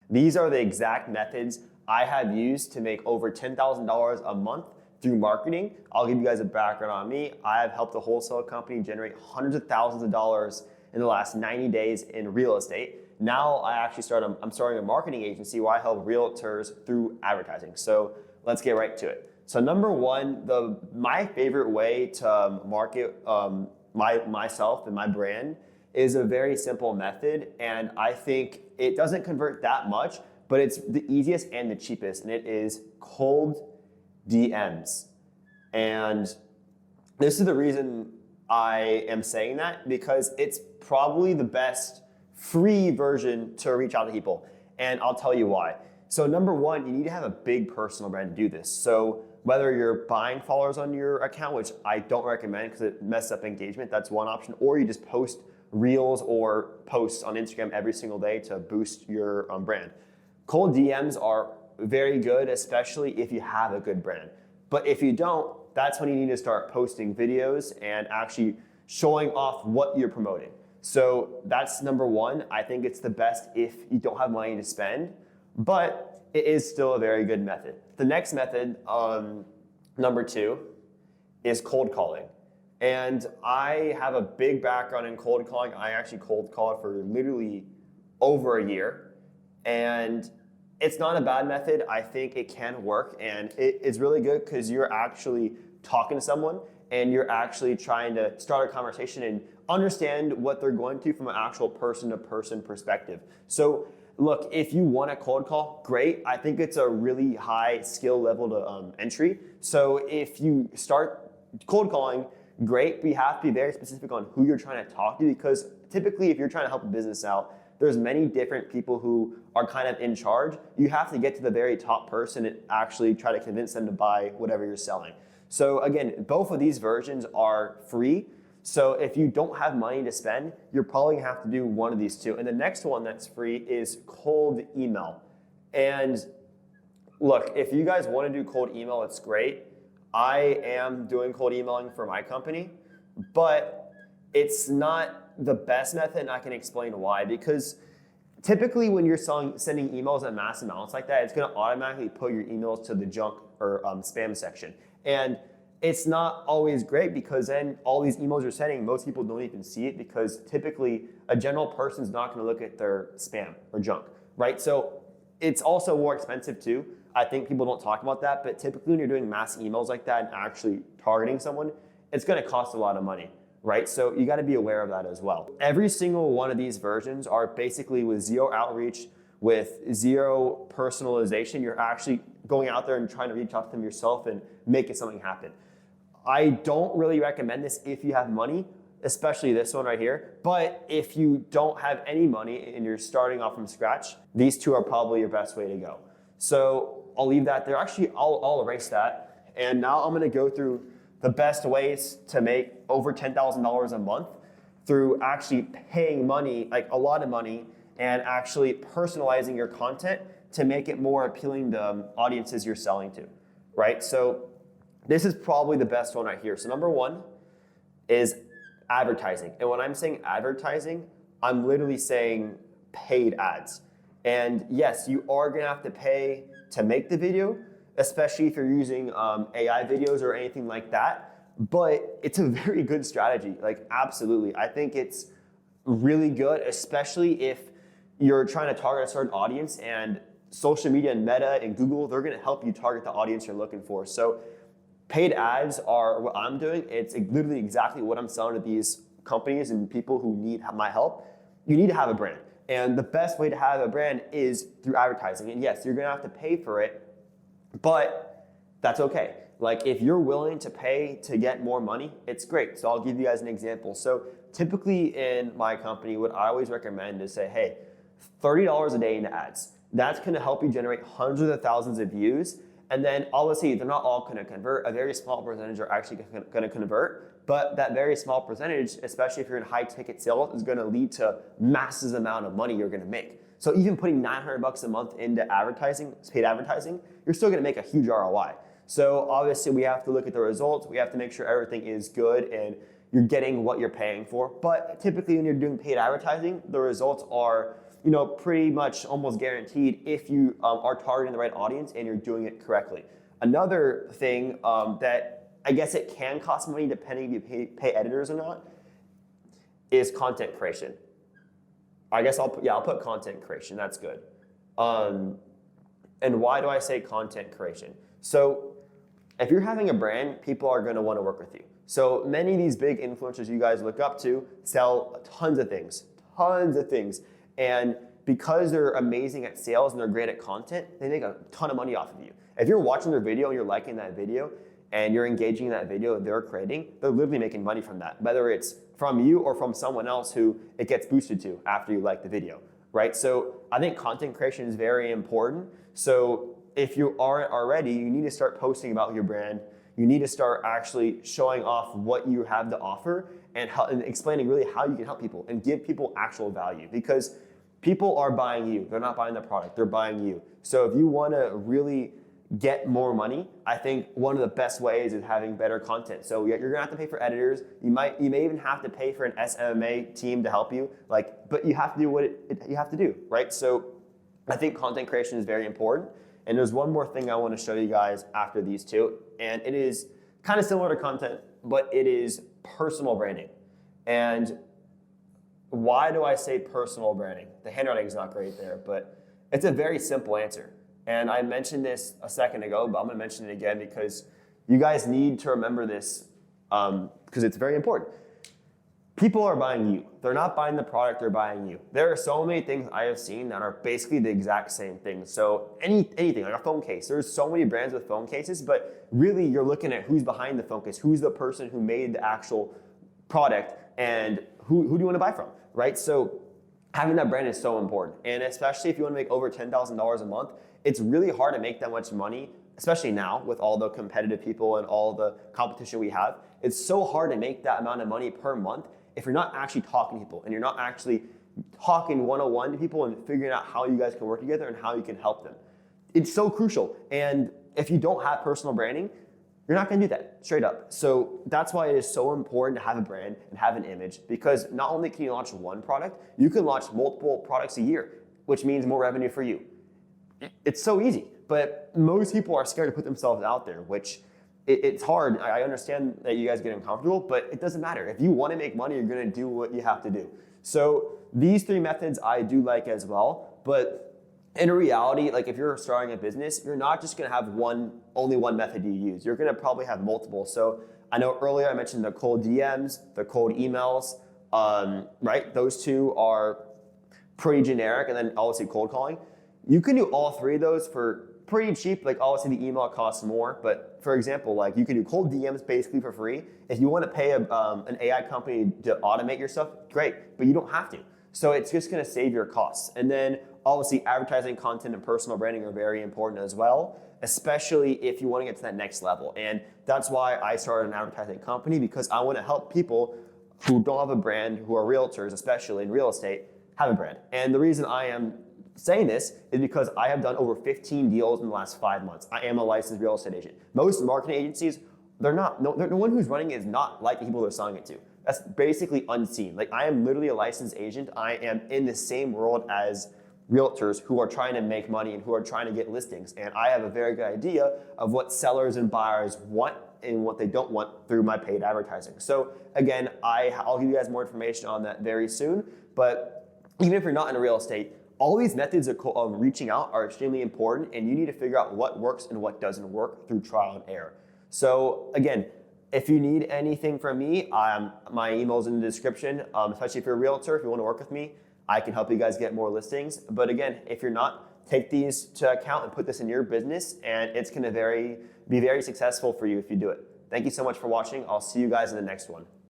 These are the exact methods I have used to make over $10,000 a month through marketing. I'll give you guys a background on me. I have helped a wholesale company generate hundreds of thousands of dollars in the last 90 days in real estate. Now I'm starting a marketing agency where I help realtors through advertising. So let's get right to it. So number one, my favorite way to market myself and my brand is a very simple method, and I think it doesn't convert that much, but it's the easiest and the cheapest, and it is cold DMs. And this is the reason I am saying that, because it's probably the best free version to reach out to people, and I'll tell you why. So number one, you need to have a big personal brand to do this. So whether you're buying followers on your account, which I don't recommend because it messes up engagement, that's one option, or you just post reels or posts on Instagram every single day to boost your brand. Cold DMs are very good, especially if you have a good brand. But if you don't, that's when you need to start posting videos and actually showing off what you're promoting. So that's number one. I think it's the best if you don't have money to spend, but it is still a very good method. The next method, number two, is cold calling. And I have a big background in cold calling. I actually cold called for literally over a year. And it's not a bad method. I think it can work. And it's really good because you're actually talking to someone and you're actually trying to start a conversation and understand what they're going through from an actual person-to-person perspective. So look, if you want a cold call, great. I think it's a really high skill level to entry. So if you start cold calling, great, but you have to be very specific on who you're trying to talk to, because typically if you're trying to help a business out, there's many different people who are kind of in charge. You have to get to the very top person and actually try to convince them to buy whatever you're selling. So again, both of these versions are free. So if you don't have money to spend, you're probably gonna have to do one of these two. And the next one that's free is cold email. And look, if you guys wanna do cold email, it's great. I am doing cold emailing for my company, but it's not the best method, and I can explain why. Because typically when you're sending emails at mass amounts like that, it's gonna automatically put your emails to the junk or spam section. And it's not always great, because then all these emails you're sending, most people don't even see it, because typically a general person's not gonna look at their spam or junk, right? So it's also more expensive too. I think people don't talk about that, but typically when you're doing mass emails like that and actually targeting someone, it's gonna cost a lot of money, right? So you gotta be aware of that as well. Every single one of these versions are basically with zero outreach, with zero personalization. You're actually going out there and trying to reach out to them yourself and making something happen. I don't really recommend this if you have money, especially this one right here. But if you don't have any money and you're starting off from scratch, these two are probably your best way to go. So I'll leave that there. Actually, I'll erase that. And now I'm gonna go through the best ways to make over $10,000 a month through actually paying money, like a lot of money, and actually personalizing your content to make it more appealing to audiences you're selling to, right? So this is probably the best one right here. So number one is advertising. And when I'm saying advertising, I'm literally saying paid ads. And yes, you are gonna have to pay to make the video, especially if you're using AI videos or anything like that. But it's a very good strategy, like absolutely. I think it's really good, especially if you're trying to target a certain audience, and social media and Meta and Google, they're gonna help you target the audience you're looking for. So paid ads are what I'm doing. It's literally exactly what I'm selling to these companies and people who need my help. You need to have a brand. And the best way to have a brand is through advertising. And yes, you're gonna have to pay for it, but that's okay. Like if you're willing to pay to get more money, it's great. So I'll give you guys an example. So typically in my company, what I always recommend is say, hey, $30 a day into ads. That's gonna help you generate hundreds of thousands of views. And then obviously they're not all gonna convert. A very small percentage are actually gonna convert, but that very small percentage, especially if you're in high ticket sales, is gonna lead to massive amount of money you're gonna make. So even putting $900 a month into advertising, paid advertising, you're still gonna make a huge ROI. So obviously we have to look at the results. We have to make sure everything is good and you're getting what you're paying for. But typically when you're doing paid advertising, the results are pretty much almost guaranteed if you are targeting the right audience and you're doing it correctly. Another thing that I guess it can cost money depending if you pay editors or not is content creation. I guess I'll put content creation. That's good. And why do I say content creation? So if you're having a brand, people are going to want to work with you. So many of these big influencers you guys look up to sell tons of things. And because they're amazing at sales and they're great at content, they make a ton of money off of you. If you're watching their video and you're liking that video and you're engaging in that video that they're creating, they're literally making money from that, whether it's from you or from someone else who it gets boosted to after you like the video, right? So I think content creation is very important. So if you aren't already, you need to start posting about your brand. You need to start actually showing off what you have to offer and explaining really how you can help people and give people actual value, because people are buying you. They're not buying the product, they're buying you. So if you want to really get more money, I think one of the best ways is having better content. So you're gonna have to pay for editors. You may even have to pay for an SMMA team to help you. But you have to do what you have to do, right? So I think content creation is very important. And there's one more thing I want to show you guys after these two, and it is kind of similar to content, but it is personal branding. And why do I say personal branding? The handwriting is not great there, but it's a very simple answer. And I mentioned this a second ago, but I'm gonna mention it again because you guys need to remember this because it's very important. People are buying you. They're not buying the product, they're buying you. There are so many things I have seen that are basically the exact same thing. So anything, like a phone case, there's so many brands with phone cases, but really you're looking at who's behind the phone case, who's the person who made the actual product, and who do you wanna buy from, right? So having that brand is so important. And especially if you wanna make over $10,000 a month, it's really hard to make that much money, especially now with all the competitive people and all the competition we have. It's so hard to make that amount of money per month if you're not actually talking to people and you're not actually talking one-on-one to people and figuring out how you guys can work together and how you can help them. It's so crucial. And if you don't have personal branding, you're not gonna do that, straight up. So that's why it is so important to have a brand and have an image, because not only can you launch one product, you can launch multiple products a year, which means more revenue for you. It's so easy, but most people are scared to put themselves out there, which it's hard. I understand that you guys get uncomfortable, but it doesn't matter. If you want to make money, you're going to do what you have to do. So these three methods I do like as well, but in reality, like if you're starting a business, you're not just going to have only one method you use. You're going to probably have multiple. So I know earlier I mentioned the cold DMs, the cold emails, right? Those two are pretty generic, and then obviously cold calling. You can do all three of those for pretty cheap. Like obviously the email costs more, but for example, like you can do cold DMs basically for free. If you want to pay an AI company to automate your stuff, great, but you don't have to. So it's just going to save your costs. And then obviously advertising, content, and personal branding are very important as well, especially if you want to get to that next level. And that's why I started an advertising company, because I want to help people who don't have a brand, who are realtors, especially in real estate, have a brand. And the reason I am saying this is because I have done over 15 deals in the last 5 months. I am a licensed real estate agent. Most marketing agencies, the one who's running it is not like the people they're selling it to. That's basically unseen. Like I am literally a licensed agent. I am in the same world as realtors who are trying to make money and who are trying to get listings. And I have a very good idea of what sellers and buyers want and what they don't want through my paid advertising. So again, I'll give you guys more information on that very soon. But even if you're not in real estate, all these methods of reaching out are extremely important, and you need to figure out what works and what doesn't work through trial and error. So again, if you need anything from me, my email's in the description, especially if you're a realtor. If you want to work with me, I can help you guys get more listings. But again, if you're not, take these to account and put this in your business, and it's going to be very successful for you if you do it. Thank you so much for watching. I'll see you guys in the next one.